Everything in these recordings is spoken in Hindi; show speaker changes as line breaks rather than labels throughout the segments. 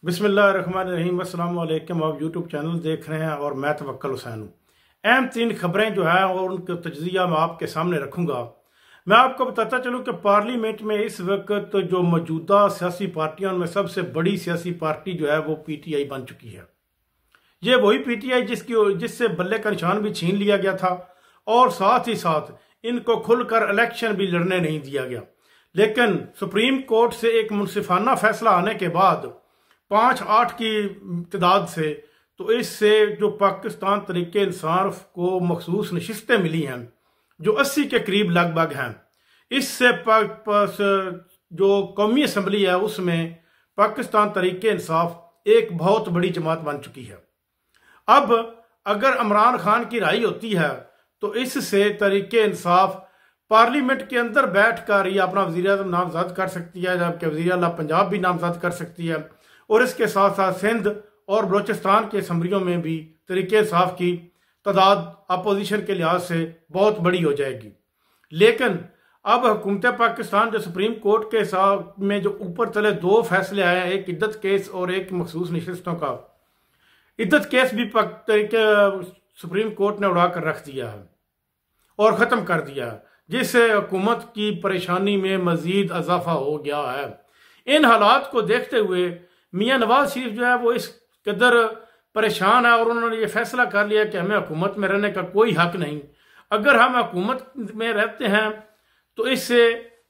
बिस्मिल्लाहिर्रहमानिर्रहीम। अस्सलाम वालेकुम। आप यूट्यूब चैनल देख रहे हैं और मैं तवक्कल हुसैन हूँ। अहम 3 खबरें जो है और उनका तज्जिया मैं आपके सामने रखूंगा। मैं आपको बताता चलूँ कि पार्लियामेंट में इस वक्त जो मौजूदा सियासी पार्टियों में सबसे बड़ी सियासी पार्टी जो है वो PTI बन चुकी है। ये वही PTI जिससे बल्ले का निशान भी छीन लिया गया था और साथ ही साथ इनको खुलकर इलेक्शन भी लड़ने नहीं दिया गया। लेकिन सुप्रीम कोर्ट से एक मुनसिफाना फैसला आने के बाद 5-8 की तादाद से तो इससे जो पाकिस्तान तरीके इंसाफ को मखसूस नशिस्तें मिली हैं जो 80 के करीब लगभग हैं, इससे जो कौमी असम्बली है उसमें पाकिस्तान तरीके इंसाफ एक बहुत बड़ी जमात बन चुकी है। अब अगर इमरान खान की राय होती है तो इससे तरीके इंसाफ पार्लियामेंट के अंदर बैठकर ही अपना वज़ीर आज़म नामजद कर सकती है, जबकि वज़ीर आला पंजाब भी नामजद कर सकती है और इसके साथ साथ सिंध और बलोचिस्तान के असम्बलियों में भी तरीके इंसाफ की तादाद अपोजिशन के लिहाज से बहुत बड़ी हो जाएगी। लेकिन अब हुकूमत पाकिस्तान जो सुप्रीम कोर्ट के साथ में जो ऊपर तले 2 फैसले आए हैं, एक इद्दत केस और एक मखसूस नशिस्तों का, इद्दत केस भी सुप्रीम कोर्ट ने उड़ा कर रख दिया है और ख़त्म कर दिया है, जिससे हुकूमत की परेशानी में मजीद इजाफा हो गया है। इन हालात को देखते हुए मियाँ नवाज शरीफ जो है वो इस कदर परेशान है और उन्होंने ये फैसला कर लिया कि हमें हुकूमत में रहने का कोई हक नहीं। अगर हम हुकूमत में रहते हैं तो इससे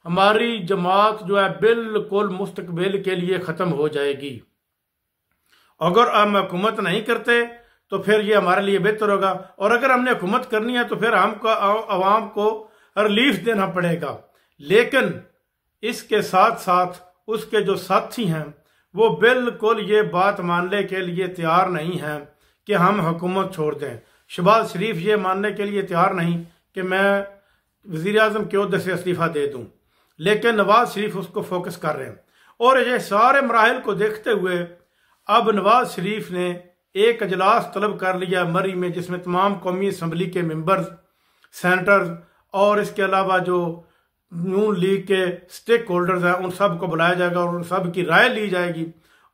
हमारी जमात जो है बिल्कुल मुस्तकबिल के लिए ख़त्म हो जाएगी। अगर हम हुकूमत नहीं करते तो फिर ये हमारे लिए बेहतर होगा, और अगर हमने हुकूमत करनी है तो फिर हमको आवाम को रिलीफ देना पड़ेगा। लेकिन इसके साथ साथ उसके जो साथी हैं वो बिल्कुल ये बात मानने के लिए तैयार नहीं हैं कि हम हुकूमत छोड़ दें। शहबाज शरीफ ये मानने के लिए तैयार नहीं कि मैं वज़ीर आज़म के ओहदे से इस्तीफ़ा दे दूं, लेकिन नवाज शरीफ उसको फोकस कर रहे हैं। और ये सारे मराहिल को देखते हुए अब नवाज शरीफ ने एक अजलास तलब कर लिया मरी में, जिसमें तमाम कौमी असम्बली के मेंबर्स, सेनेटर्स और इसके अलावा जो नून लीग के स्टेक होल्डर्स हैं उन सब को बुलाया जाएगा और उन सब की राय ली जाएगी।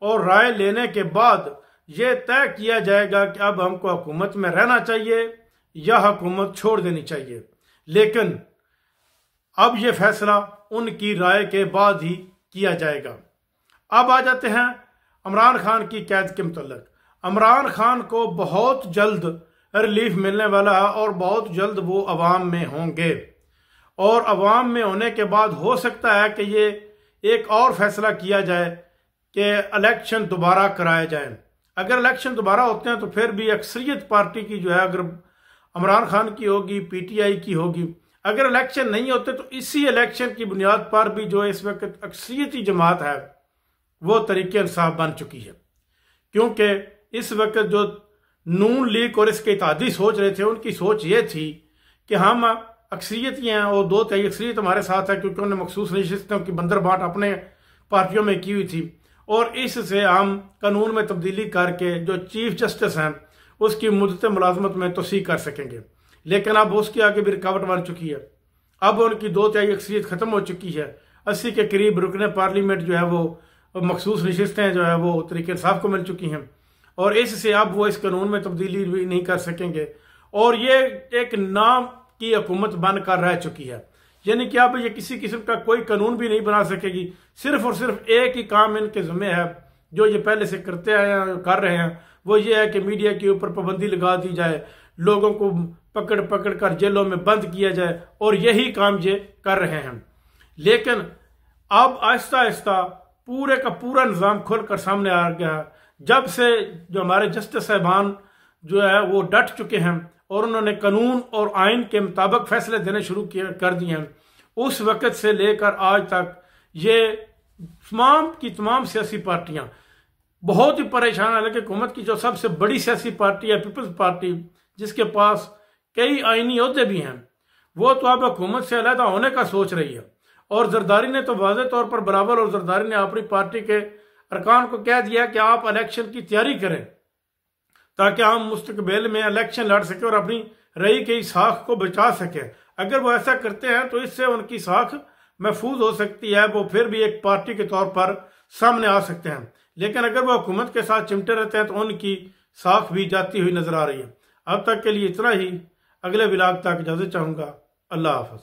और राय लेने के बाद ये तय किया जाएगा कि अब हमको हुकूमत में रहना चाहिए या हुकूमत छोड़ देनी चाहिए। लेकिन अब ये फैसला उनकी राय के बाद ही किया जाएगा। अब आ जाते हैं इमरान खान की कैद के मुतल्लिक। इमरान खान को बहुत जल्द रिलीफ मिलने वाला है और बहुत जल्द वो अवाम में होंगे, और अवाम में होने के बाद हो सकता है कि ये एक और फैसला किया जाए कि इलेक्शन दोबारा कराए जाए। अगर इलेक्शन दोबारा होते हैं तो फिर भी अक्सरियत पार्टी की जो है, अगर इमरान खान की होगी, PTI की होगी। अगर इलेक्शन नहीं होते तो इसी इलेक्शन की बुनियाद पर भी जो इस वक्त अक्सरियती जमात है वो तरीके इंसाफ बन चुकी है, क्योंकि इस वक्त जो नून लीग और इसके इत्तेहादी सोच रहे थे, उनकी सोच ये थी कि हम अक्सरियत ही हैं और 2/3 अक्सरियत हमारे साथ है, क्योंकि उन्होंने मखसूस नशिस्तों की बंदर बांट अपने पार्टियों में की हुई थी और इससे हम कानून में तब्दीली करके जो चीफ जस्टिस हैं उसकी मुद्दत मुलाजमत में तोसी कर सकेंगे। लेकिन अब उसके आगे भी रुकावट बन चुकी है। अब उनकी 2/3 अक्सरियत ख़त्म हो चुकी है। 80 के करीब रुकने पार्लियामेंट जो है वो मखसूस नशिस्तें जो है वो तरीके इंसाफ को मिल चुकी हैं और इससे अब वो इस कानून में तब्दीली भी नहीं कर सकेंगे और ये एक नाम की हुकूमत बनकर रह चुकी है। यानी कि अब ये किसी किस्म का कोई कानून भी नहीं बना सकेगी। सिर्फ और सिर्फ एक ही काम इनके ज़िम्मे है जो ये पहले से करते आए हैं, कर रहे हैं, वो ये है कि मीडिया के ऊपर पाबंदी लगा दी जाए, लोगों को पकड़ पकड़ कर जेलों में बंद किया जाए, और यही काम ये कर रहे हैं। लेकिन अब आहिस्ता आहिस्ता पूरे का पूरा निज़ाम खुल कर सामने आ गया जब से जो हमारे जस्टिस साहिबान जो है वो डट चुके हैं और उन्होंने कानून और आइन के मुताबिक फैसले देने शुरू कर दिए हैं। उस वक़्त से लेकर आज तक ये तमाम की तमाम सियासी पार्टियां बहुत ही परेशान है। लेकिन हुकूमत की जो सबसे बड़ी सियासी पार्टी है पीपल्स पार्टी, जिसके पास कई आइनी ओहदे भी हैं, वो तो अब हुकूमत से अलहदा होने का सोच रही है। और जरदारी ने तो वाज़ेह तौर पर बराबर और जरदारी ने अपनी पार्टी के अरकान को कह दिया कि आप इलेक्शन की तैयारी करें ताकि हम मुस्तकबिल में इलेक्शन लड़ सकें और अपनी रही गई साख को बचा सकें। अगर वो ऐसा करते हैं तो इससे उनकी साख महफूज हो सकती है, वो फिर भी एक पार्टी के तौर पर सामने आ सकते हैं। लेकिन अगर वो हुकूमत के साथ चिमटे रहते हैं तो उनकी साख भी जाती हुई नजर आ रही है। अब तक के लिए इतना ही। अगले व्लॉग तक इजाजत चाहूँगा। अल्लाह हाफ़िज़।